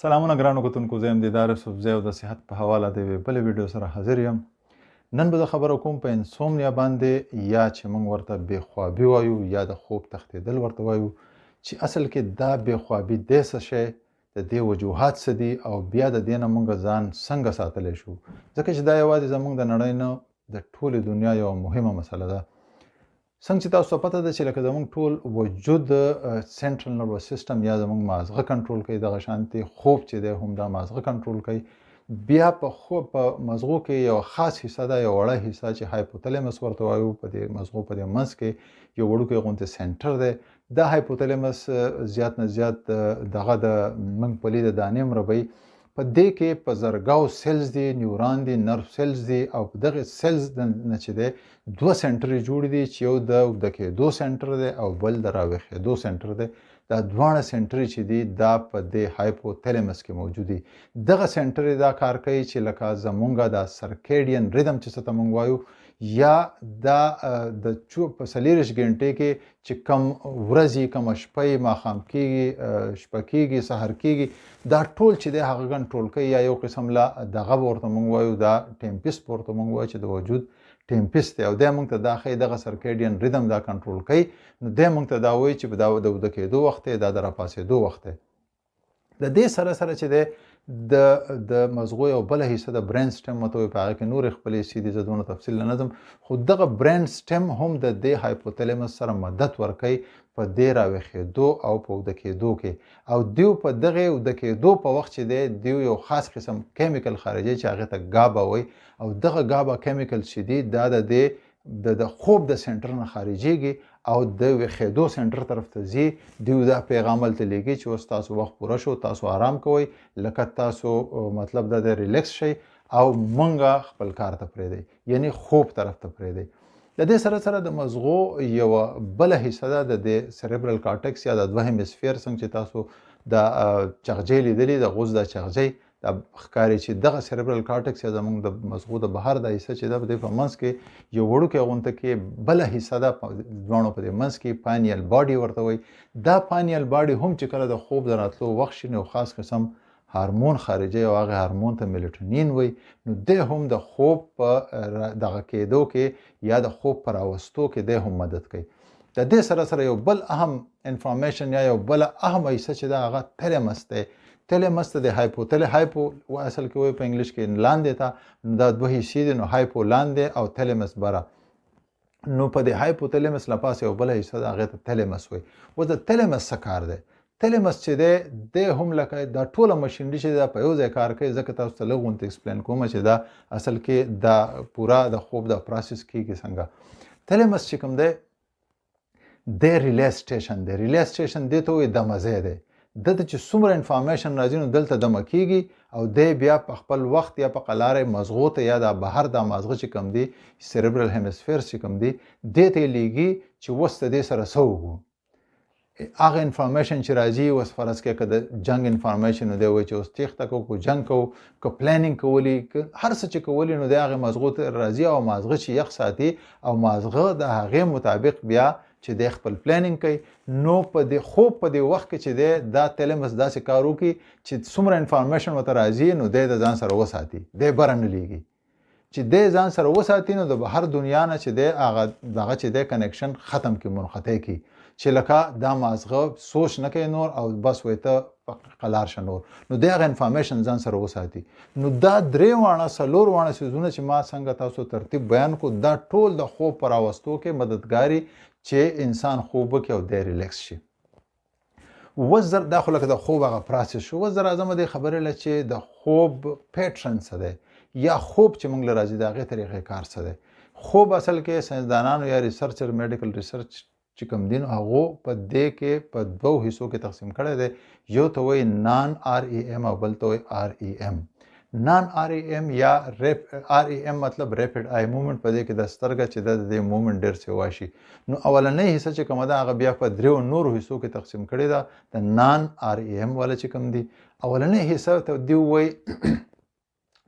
سلامونه ګرانو کتونکو، زه یم دیدار یوسفزی او د صحت په حواله د یوې بلې ویډیو سره حاضر یم. نن به زه خبره کوم په انسومنیا باندې، یا چې موږ ورته بې خوابي وایو یا د خوب تښتېدل ورته وایو، چې اصل کې دا بې خوابي دی څه شی، د دې وجوهات څه دي او بیا د دې نه موږ ځان څنګه ساتلی شو، ځکه چې دا یوازې زموږ د نړۍ نه د ټولې دنیا یوه مهمه مسله ده. څنګه چې تاسو ته پته ده چې لکه زموږ ټول وجود سنټرل نروس سیسټم یا زموږ مازغه کنټرول کوي، دغه شانتې خوب چې دی هم دا مازغه کنټرول کوي. بیا په خوب په مزغو کې یو خاص حصه ده، یو وړه حصه چې هایپوتلمس ورته وایو. په دې مزغو په دې منځ کې یو وړوکی غوندې سنټر دی. دا هایپوتلمس زیات نه زیات دغه د موږ په لید دانې مربعي په دې کې په زرګاو سیلز دي، نیوران دي، نرف سیلز دي، او په دغه سیلز نه چې دی دوه سنټرې جوړ دي، چې یو د اوږده کېدو سنټر دی او بل د راویښېدو سنټر دی. دا دواړه سنټرې چې دي دا په دې هایپوتلمس کې موجود دي. دغه سنټرې دا کار کوي چې لکه زمونږ د سرکیډین ریدم چې څه ته موږ وایو، یا دا د په 24 غنټې کې چې کم ورځې کم شپې ماښام کېږي، شپه کېږي، سحر کېږي، دا ټول چې دی هغه کنټرول کوي. یا یو قسم لا دغه به ورته موږ وایو، دا ټیمپس به ورته موږ وایو چې د وجود ټیمپس دی، او دی موږ ته دا ښایي دغه سرکیډین ریدم دا کنټرول کوي. نو دی موږ ته دا وایي چې دا د اوده کېدو وخت دی، دا د راپاڅېدو وخت دی. د دې سره سره چې دی د مزغو یو بله حصه د برین سټم ورته وایي، په هغه کې نورې خپلې حصې دي، زه دونه تفصیل نه ځم، خو دغه برین سټم هم د دې هایپوتلمس سره مدد ورکوي په دې راویښېدو او په اوده کېدو کې. او دیو په دغه اوده کېدو په وخت چې دی دیو یو خاص قسم کیمیکل خارجي چې هغې ته ګابا وایي، او دغه ګابا کیمیکل چې دی دا د دې د خوب د سنټر نه خارجېږي او د ویښېدو سنټر طرف ته ځي. دیو دا پیغام هلته لیږي چې اوس تاسو وخت پوره شو، تاسو آرام کوئ، لکه تاسو مطلب دا د ریلیکس شئ او منګه خپل کار ته پرېږدئ، یعنی خوب طرف ته پرېږدئ. د دې سره سره د مزغو یوه بله حصه ده د دې سریبرل کارټکس یا د دوه هیمسفیر، څنګه چې تاسو د چغجۍ لیدلي، د غوز د چغجۍ دا ښکاري چې دغه سریبرل کارټکس یا زموږ د مزغو د بهر د حصه چې ده په دې په منځ کې یو وړوکی غونته کې بله حصه ده، دواړو په دې منځ کې پانیل باډي ورته وایي. دا پانیل باډي هم چې کله د خوب د راتلو وخت شي نو خاص قسم هارمون خارجي او هغه هارمون ته میلټونین وایي. نو دی هم د خوب په دغه کېدو کې یا د خوب په راوستو کې دی هم مدد کوي. د دې سره سره یو بل اهم انفارمیشن یا یو بله اهمه حصه چې ده هغه تلمس دی. تلمس ته د هایپو اصل کې وایي په انګلیش کې لاندې ته، نو دا دوه حصې دي، نو هایپو لاندې او تلمس بره. نو په دې هایپوتلمس له پاسه یو بله حصه ده هغې ته تلمس وایي. اوس د تلمس څه کار دی؟ تلمس چې دی هم لکه دا ټوله مشینري چې ده په یو ځای کار کوي، ځکه تاسو ته لږ غونته ایکسپلین کوم چې دا اصل کې دا پوره د خوب د پروسس کېږي څنګه. تلمس چې کوم دی د ریلی سټیشن دی. ریلی سټیشن دې ته وایي دمه ځای دی. دلته چې څومره انفارمیشن راځي نو دلته دمه کېږي او دی بیا په خپل وخت یا په قلاره مزغو ته یا د بهر دا مازغه چې کوم دی سریبرل هیمسفیر چې کوم دی دې ته یې لیږي چې اوس د دې سره څه وکړو. هغه انفارمیشن چې راځي اوس فرض کړئ که د جنګ انفارمیشن نو دی وایي چې اوس تېښته کوو، که جنګ کوو، که پلانینګ کولی، که هر څه چې کولی، نو دی هغې مازغو ته راځي او مازغه چې یخ ساتي او مازغه د هغې مطابق بیا چې دی خپل پلانینګ کوي. نو په دې خوب په دې وخت کې چې دی دا تلمس داسې کار وکړي چې څومره انفارمیشن ورته راځي نو دی د ځان سره وساتي، دی بره نه لیږي. چې دی ځان سره وساتي نو د بهر دنیا نه چې دی هغه دغه چې دی کنیکشن ختم کړي، منقطع کړي، چې لکه دا مازغه سوچ نه کوي نور او بس وایي ته قلار شه نور، نو دی هغه انفارمیشن ځان سره وساتي. نو دا درې واړه څلور واړه څیزونه چې ما څنګه تاسو ترتیب بیان کړو دا ټول د خوب په راوستو کې مددګاري چې انسان خوب وکړي او دی ریلیکس شي. وزر دا خو لکه د خوب هغه پروسس شو. وزر اعظمه دې خبرې له چې د خوب پیټرن څه دی یا خوب چې موږ له راځي د هغې طریقې کار څه دی. خوب اصل کې ساینسدانانو یا ریسرچر میډیکل ریسرچ چې کوم دي نو هغو په دې کې په دوو حصو کې تقسیم کړی دی. یو ته وایي نان آر ای ایم او بل ته وایي آر ای ایم. نان آر ای ایم یا آر ای ایم مطلب ریپډ آی موومنټ، په دې کې د سترګه چې د دې موومنټ ډېر سیوا شي. نو اولنۍ حصه چې کومه ده هغه بیا په دریو نورو حصو کې تقسیم کړې ده. د نان آر ای ایم والا چې کوم دي اولنۍ حصه ته دی وایي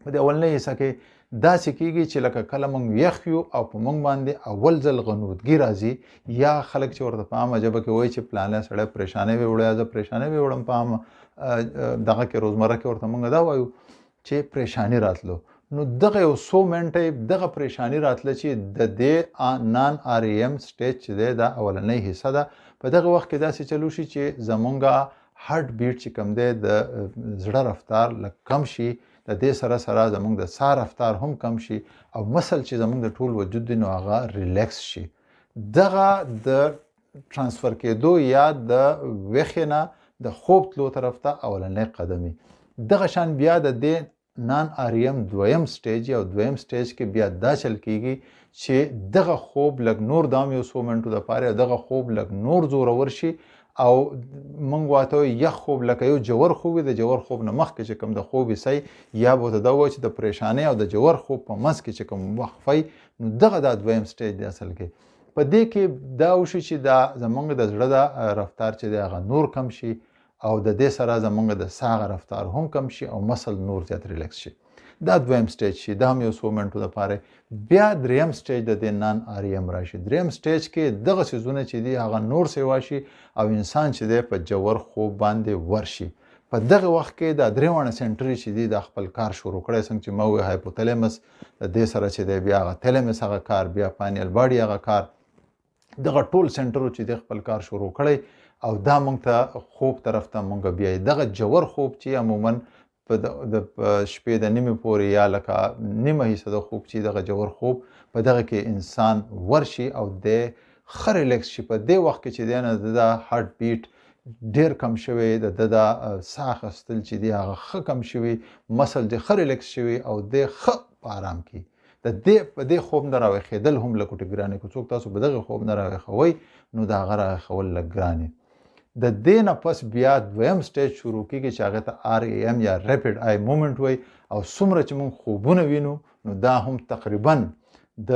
په دې اولنۍ حصه کې داسې کېږي چې لکه کله موږ یخ یو او په موږ باندې اول ځل غنودګي راځي یا خلک چې ورته په عامه ژبه کې وایي چې پلانی سړی پریشانۍ به وړی زه پریشانۍ به وړم په عامه دغه کې روزمره کې ورته موږ دا وایو چې پریشاني راتلو نو دغه یو څو منټه دغه پریشاني راتله چې د دې نان آر ای ایم سټیج چې دی دا اولنۍ حصه ده په دغه وخت کې داسې چلو شي چې زمونږ هارت بیټ چې کوم دی د زړه رفتار لږ کم شي د دې سره سره زمونږ د ساه رفتار هم کم شي او مسل چې زمونږ د ټول وجود دی نو هغه ریلیکس شي دغه د ترانسفر کېدو یا د ویښې نه د خوب تلو طرف ته اولنی قدمي دغه شان بیا د دې نان آر ای ایم دویم سټیج او دویم سټیج کې بیا دا چل کېږي چې دغه خوب لږ نور دام یو څو منټو دپاره دغه خوب لږ نور زورور شي او موږ واته یخ خوب لکه یو جوور خوب د جوور خوب نه مخکې چې کوم د خوب حصه یا به دا وایي چې د پریشانۍ او د جوور خوب په منځ کې چې کوم وقفه نو دغه دا دویم سټیج دی اصل کې په دې کې دا وشي چې دا زمونږ د زړه د رفتار چې دی هغه نور کم شي او د دې سره زمونږ د ساه رفتار هم کم شي او مسل نور زیات ریلیکس شي دا دویم سټیج شي دا هم یو څو منټو دپاره بیا دریم سټیج د دې نان آر ای ایم راشي دریم سټیج کې دغه څیزونه چې دي هغه نور سیوا شي او انسان چې دی په جوور خوب باندې ورشي په دغه وخت کې د درې واړه سنټري چې دي د خپل کار شروع کړی څنګه چې ما وویل هایپوتلمس د دې سره چې دی بیا هغه تلمس هغه کار بیا پانیل باډي هغه کار دغه ټول سنټرو چې دی خپل کار شروع کړی او دا موږ ته خوب طرف ته موږ بیایي دغه جوور خوب چې عموما په د شپې د نیمې پورې یا لکه نیمه حصه د خوب چې دغه جوور خوب په دغه کې انسان ورشي او د ښه ریلیکس شي په دې وخت کې چې دی نه د هارت بیټ ډیر کم شوی د ساه اخیستل چې دی هغه ښه کم شوی مسل دی ښه ریلیکس شوی او دی ښه په آرام کې د دې په دې خوب نه راویښېدل هم لږ ګرانې که څوک تاسو په دغه خوب نه راویښوئ نو د هغه راویښول لږ ګرانې د دې نه پس بیا دویم سټیج شروع کېږي چې هغې ته آر ای ایم یا ریپډ آی مومنټ وایي او څومره چې موږ خوبونه وینو نو دا هم تقریبا د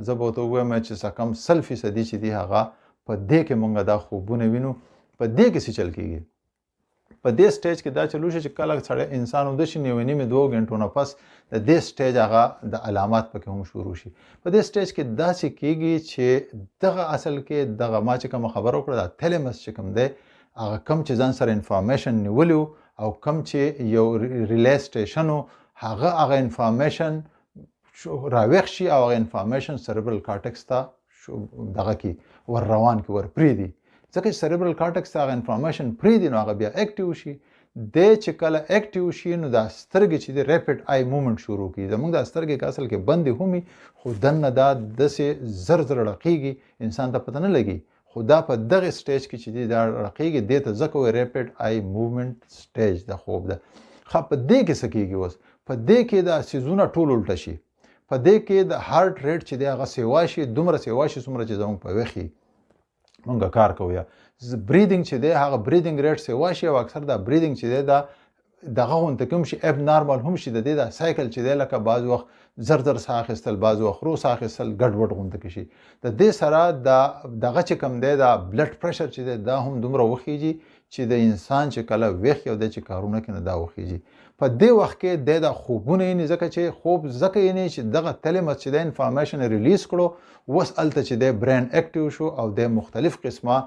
زه به ورته ووایم چې څه کم 100% چې دي هغه په دې کې موږ دا خوبونه وینو په دې کې څه چل کېږي په دې سټیج کې دا چلو شي چې کله سړی انسان وده شي یوې نیمې 2 غنټو نه پس د دې سټیج هغه د علامات پکې هم شروع شي په دې سټیج کې داسې کېږي چې دغه اصل کې دغه ما چې کوم خبر وکړه د تلمس چې کوم دی هغه کم چې ځان سره انفارمیشن نیولی او کم چې یو ریلی سټیشن هغه انفارمیشن راویښ شي او هغه انفارمیشن سریبرل کارټکس ته دغه کې ور روان کې ور پرېږدي ځکه چې سریبرل کارټکس ته هغه انفارمیشن پرېږدي نو هغه بیا اکټیو شي دی چې کله اکټیو شي نو دا سترګې چې دی ریپډ آی مومنټ شروع کړي زموږ دا سترګې که اصل کې بندې همي خو دننه دا داسې زر زر رقیږي انسان ته پته نه لګي خو دا په دغه سټیج کې چې دی دا رقیږي دې ته ځکه وایي ریپډ آی مومنټ سټیج د خوب ده ښه په دې کې څه کېږي اوس په دې کې دا څیزونه ټول الټه شي په دې کې د هارت ریټ چې دی هغه سیوا شي دومره سیوا شي څومره چې زموږ په ویښ مونږ کار کوو یا بریدنګ چې دی هغه بریدنګ ریټ سیوا شي او اکثر دا بریدنګ چې دی دا دغه غونته کوم شي اب نارمل هم شي د دې دا سایکل چې دی لکه بعض وخت زر زر ساه اخیستل بعض وخت رو ساه اخیستل ګډوډ غونته کې شي د دې سره دغه چې کوم دی دا بلډ پریشر چې دی دا هم دومره وخیږي چې د انسان چې کله ویښ یو دی چې کارونه کوي دا وخیږي په دې وخت کې د خوبونه یې ځکه چې خوب ځکه یې چې دغه تلمس چې د انفارمیشن ریلیز کړو اوس هلته چې د برین اکټیو شو او د مختلف قسمه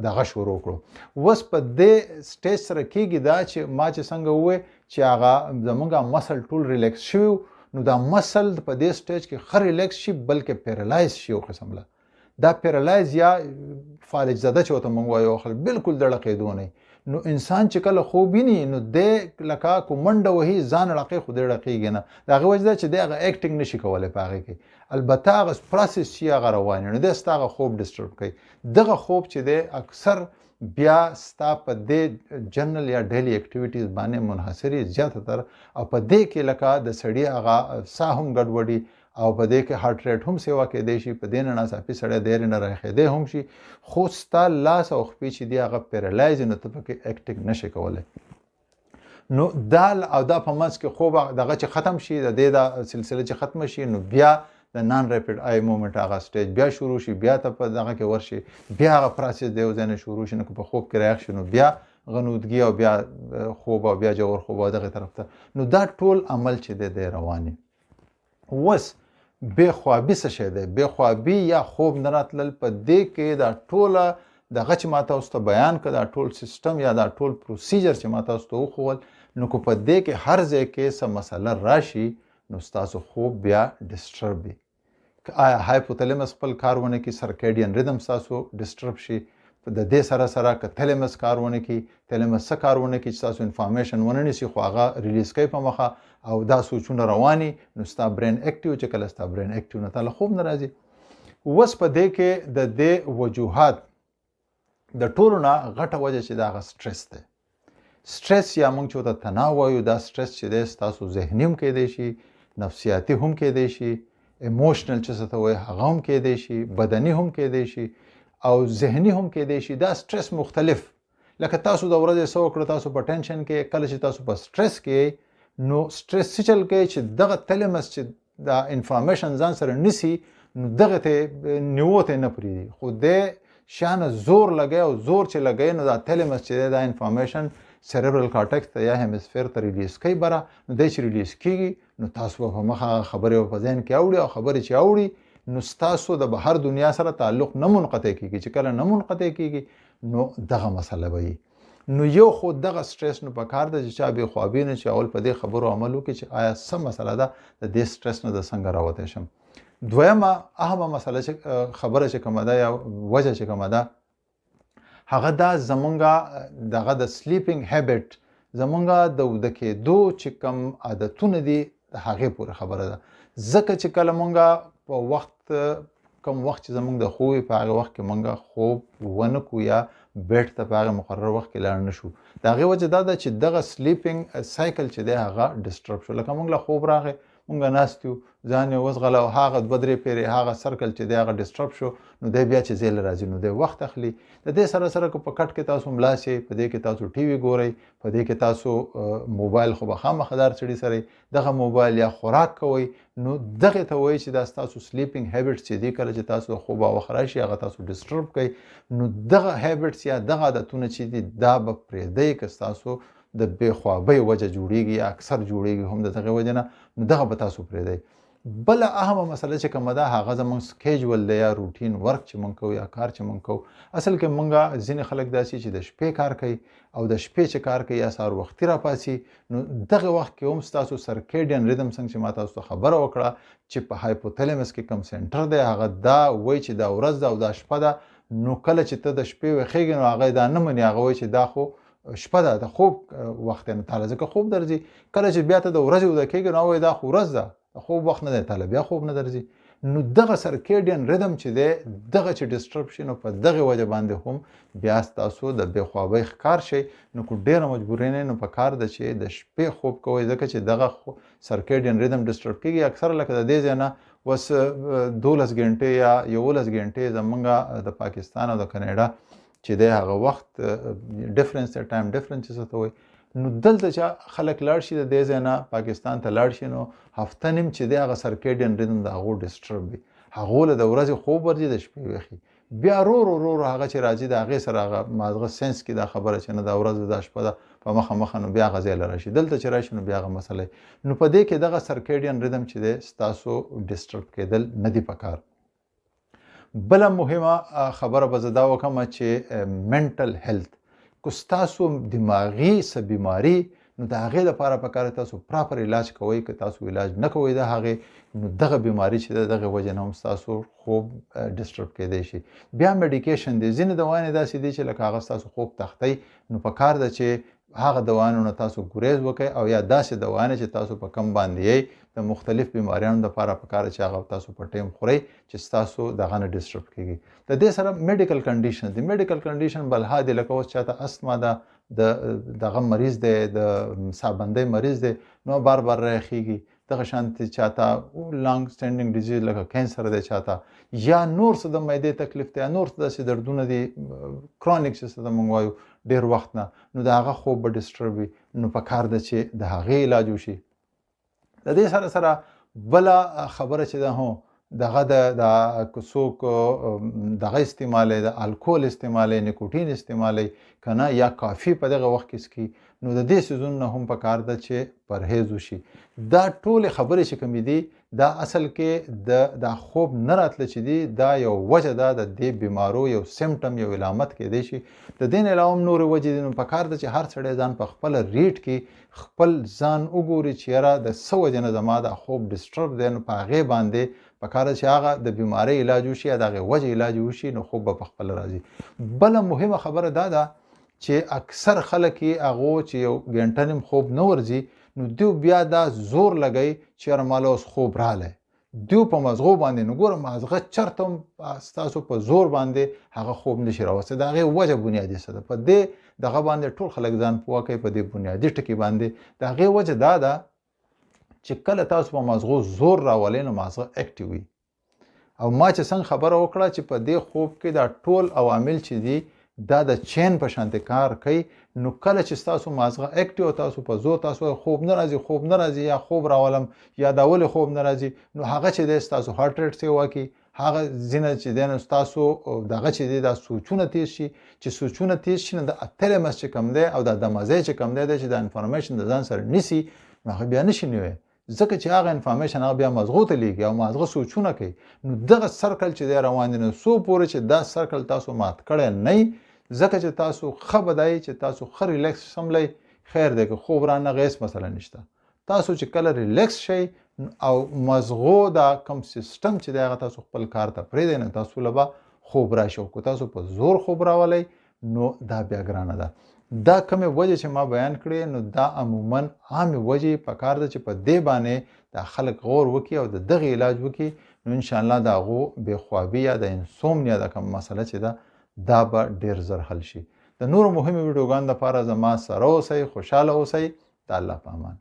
دغه شروع کړو اوس په دې سټیج سره کېږي دا چې ما چې څنګه ووایې چې هغه زموږ مسل ټول ریلیکس شوي نو دا مسل په دې سټیج کې ښه ریلیکس شي بلکې پیرالایز شي یو قسم له دا پیرالایز یا فالج زده چې ورته موږ وایو خلک بالکل د ړقېدو نه نو انسان چې کله خوب ویني نو دی لکه کو منډه وهي ځان ړقې خو دی ړقېږي نه د هغې وجه ده چې دی هغه اکټینګ نشي کولی په هغې کې البته هغه پروسس چې هغه روان وي نو دی ستا هغه خوب ډسټرب کوي دغه خوب چې دی اکثر بیا ستا په دې جنرل یا ډیلی اکټیویټیز باندې منحصر زیاته تر او په دې کې لکه د سړي هغه ساه هم ګډوډي او په دې کې هارت ریټ هم سیوا کېدی شي په دې نه ناڅاپي سړی د هرې نه راخېدی هم شي خو ستا لاس او خپې چې دي هغه پیرالایز نو ته پکې اکټینګ نشي کولی نو دا او دا په منځ کې خوب دغه چې ختم شي د دې دا سلسله چې ختمه شي نو بیا د نان ریپډ آی مومنټ هغه سټیج بیا شروع شي بیا ته په دغه کې ورشي بیا هغه پروسس د یو ځای نه شروع شي نو په خوب کې رايښ شي نو بیا غنودګي او بیا خوب او بیا جوور خوب او دغه طرف ته نو دا ټول عمل چې دی رواني اوس بېخوابي څه شی دی؟ بېخوابي یا خوب نه راتلل، په دې کې دا ټوله دغه چې ما تاسو ته بیان کړه، دا ټول سیسټم یا دا ټول پروسیجر چې ما تاسو ته وښول، نو که په دې کې هر ځای کې څه مسله راشي نو ستاسو خوب بیا ډسټرب وي. آیا هایپوتلمس خپل کار ونه کړي، سرکیډین ریدم ستاسو ډسټرب شي، د دې سره سره که تلمس کار ونه کړي، تلمس څه کار ونه کړي چې تاسو انفارمیشن ونه نیسي خو هغه ریلیز کوي په مخه او دا سوچونه رواني، نو ستا برین اکټیو چې کله ستا برین اکټیو نه تاله خوب نه راځي. اوس په دې کې د دې وجوهات د ټولو نه غټه وجه چې دا هغه سټرس دی. سټرس یا موږ چې ورته تناو وایو، دا سټرس چې دی ستاسو ذهني هم کیدی شي، نفسیاتي هم کیدی شي، ایموشنل چې څه ته وایي هغه هم کیدی شي، بدني هم کیدی شي او ذهني هم کیدی شي. دا سټرس مختلف، لکه تاسو د ورځې څه وکړه، تاسو په ټینشن کې، کله چې تاسو په سټرس کې، نو سټرس څه چل کوي چې دغه تلمس چې دا انفارمیشن ځان سره نیسي نو دغه ته نیوو ته نه پرېږدي، خو د شانه زور لګوي او زور چې لګوي نو دا تلمس چې دی دا انفارمیشن سیریبرل کارټکس ته یا هیمسفیر ته ریلیز کوي بره، نو دی چې ریلیز کیږي نو تاسو به په مخه خبرې په ذهن کې اوري او خبرې چې اوري نو ستاسو د بهر دنیا سره تعلق نه منقطع کیږي. چې کله نه منقطع کیږي نو دغه مسله به وي. نو یو خو دغه سټرس نو په کار ده چې چا بې خوابي نه چې اول په دې خبرو عمل وکړي چې آیا څه مسله ده، د دې سټرس نه د څنګه راوتی شم. دویمه اهمه مسله چې خبره چې کومه ده یا وجه چې کومه ده هغه دا زمونږ دغه د سلیپینګ هیبټ، زمونږ د وده کېدو چې کوم عادتونه دي د هغې پورې خبره ده. ځکه چې کله مونږ په وخت کوم وخت چې زمونږ د خوب په هغه وخت کې مونږ خوب ونه کړو یا بیډ ته په هغه مقرر وخت کې لاړ نه شو، د هغې وجه دا ده چې دغه سلیپینګ سایکل چې دی هغه ډسټرب شو. لکه مونږ له خوب راغی، مونږ ناست یو، ځان یې وزغله او هغه دوه درې پیرې هغه سرکل چې دی هغه ډسټرب شو، نو دی بیا چې ځای له راځي نو دی وخت اخلي. د دې سره سره که په کټ کې تاسو ملا شئ، په دې کې تاسو ټي وي ګورئ، په دې کې تاسو موبایل خو به خامخا سړي سره دغه موبایل یا خوراک کوئ، نو دغه ته وایي چې دا ستاسو سلیپینګ هیبټس چې دي کله چې تاسو د خوب وخت راشي هغه تاسو ډسټرب کوي. نو دغه هیبټس یا دغه عادتونه چې دي دا به پرېږدئ که ستاسو د بېخوابۍ وجه جوړیږي یا اکثر جوړیږي هم د دغې وجه نه، نو دغه به تاسو پرېږدئ. بله اهمه مسله چې کومه ده هغه زموږ سکیجول دی یا روټین ورک چې مونږ کوو یا کار چې مونږ کوو. اصل کې مونږ ځینې خلک داسې چې د شپې کار کوي او د شپې چې کار کوي یا سهار وختي راپاڅي، نو دغه وخت کې هم ستاسو سرکیډین ریدم څنګه چې ما تاسو ته خبره وکړه چې په هایپوتلمس کې کوم سنټر دی هغه دا وایي چې دا ورځ ده او دا شپه ده. نو کله چې ته د شپې ویښېږې نو هغه دا نه مني، هغه وایي چې دا خو شپه ده، د خوب وخت نه تاله ځکه خوب درځي. کله چې بیا ته د ورځې وده کېږي نو وایي دا خو ورځ ده، خوب وخت نه دی تاله، بیا خوب نه درځي. نو دغه سرکیډین ریدم چې دی دغه چې ډسټرب شي نو په دغه وجه باندې هم بیا ستاسو د بېخوابۍ ښکار شي. نو که ډېره مجبوري نه نو په کار ده چې د شپې خوب کوئ، ځکه چې دغه سرکیډین ریدم ډسټرب کېږي. اکثره لکه د دې ځای نه اوس 12 غنټې یا 11 غنټې زمونږ د پاکستان او د کاناډا چې دی هغه وخت ډفرنس دی، ټایم ډفرنس څه ته وایي. نو دلته چې خلک لاړ شي د دې ځای نه پاکستان ته لاړ شي نو هفته نیم چې دی هغه سرکیډین ریدم د هغو ډسټرب وي، هغو له د ورځې خوب ورځي، د شپې ویښي، بیا رو هغه چې راځي د هغې سره هغه مازغه سینس کې دا خبره چې نه دا ورځ ده دا شپه ده په مخه نو بیا هغه ځای له راشي. دلته چې راشي نو بیا هغه مسله نو په دې کې دغه سرکیډین ریدم چې دی ستاسو ډسټرب کېدل نه دي پکار. بله مهمه خبره به زه دا وکړم چې منټل هیلث که ستاسو دماغي څه بیماري نو د هغې لپاره پکار تاسو پراپر علاج کوئ. که تاسو علاج نه کوئ د هغې نو دغه بیماري چې د دغه وجه نه هم ستاسو خوب ډسټرب کېدی شي. بیا میډیکیشن دی، ځینې دواګانې داسې دي چې لکه هغه ستاسو خوب تختی نو پکار ده چې هغه دواګانو نه تاسو ګریز وکئ او یا داسې دواګانې چې تاسو په کم باندې یې د مختلف بیماریانو لپاره پکار چې هغه تاسو په ټیم خورئ چې ستاسو دغه نه ډسټرب کېږي. د دې سره میډیکل کنډیشن دی، میډیکل کنډیشن بلها دی، لکه اوس چاته استما ده، دغه مریض دی، د سابندۍ مریض دی نو بار راخیږي، دغه شانتې چاته لانګ سټینډینګ ډیزیز لکه کینسر دی چاته، یا نور څه د معدې تکلیف دی، نور څه داسې دردونه دي کرونیک چې څه ته موږ وایو ډېر وخت نه، نو د هغه خوب به ډسټرب وي. نو په کار ده چې د هغې علاج وشي. د دې سره سره بله خبره چې ده هو دغه د که څوک دغه استعمالوي، د الکول استعمالوي، نیکوټین استعمالوي که نه یا کافي په دغه وخت کې څکي، نو د دې څیزونو نه هم پکار ده چې پرهیز وشي. دا ټولې خبرې چې کومې دي دا اصل کې دا خوب نه راتله چې دی دا یو وجه ده د دې بیمارو یو سیمټم یو علامت کېدی شي. د دې نه علاوه هم نورې وجې دي. نو پکار ده چې هر سړی ځان په خپله ریټ کې خپل ځان وګوري چې یاره د څه وجې نه زما دا خوب ډسټرب دی. نو په هغې باندې پکار ده چې هغه د بیمارۍ علاج وشي یا د هغې وجې علاج وشي نو خوب به پخپله راځي. بله مهمه خبره دا ده چې اکثر خلک یې هغو چې یو ګنټه نیم خوب نه ورځي نو دوی بیا دا زور لګوي چې یاره ماله اوس خوب رالی. دوی په مازغو باندې نو ګوره مازغه چرته هم ستاسو په زور باندې هغه خوب نشي راوستی. د هغې وجه بنیادي څه ده په دې دغه باندې ټول خلک ځان پوه کوي په دې بنیادي ټکي باندې. د هغې وجه دا ده چې کله تاسو په مازغو زور راولئ نو مازغه اکټیو وي. او ما چې څنګه خبره وکړه چې په دې خوب کې دا ټول عوامل چې دي دا د چین په شانتې کار کوي. نو کله چې ستاسو مازغه اکټیو تاسو په زور تاسو خوب نه راځي یا خوب راولم یا دا ولې خوب نه راځي نو هغه چې دی ستاسو هارټ ریټ سیوا کړي هغه ځینه چې دی نو ستاسو دغه چې دی دا سوچونه تیز شي. چې سوچونه تیز شي نو د اتلمس چې کم دی او د دماغي چې کم دی چې د انفارمیشن د ځان سره نیسي نو هغه بیا نشي نیوی ځکه چې هغه انفارمیشن هغه بیا مازغو ته لیږي او مازغه سوچونه کوي. نو دغه سرکل چې دی روان دی نو څو پورې چې دا سرکل تاسو مات کړی نه ځکه چې تاسو ښه بدایي چې تاسو ښه ریلیکس سملی خیر دی که خوب رانه غیس مثلا نشته. تاسو چې کله ریلیکس شئ او مازغو دا کم سیستم چې دی هغه تاسو خپل کار ته پرېږدئ نو تاسو له به خوب راشي. او که تاسو په زور خوب راولئ نو دا بیا ګرانه ده. دا کمې وجې چې ما بیان کړې نو دا عموما عامې وجې پکار ده چې په دې باندې دا خلک غور وکړي او د دغې علاج وکړي نو انشاءالله د هغو بېخوابي یا د انسومنیا دا کوم مسله چې ده دا به ډېر زر حل شي. د نورو مهمو ویډیوګانو دپاره زما سره اوسئ، خوشحاله اوسئ. د الله په امان.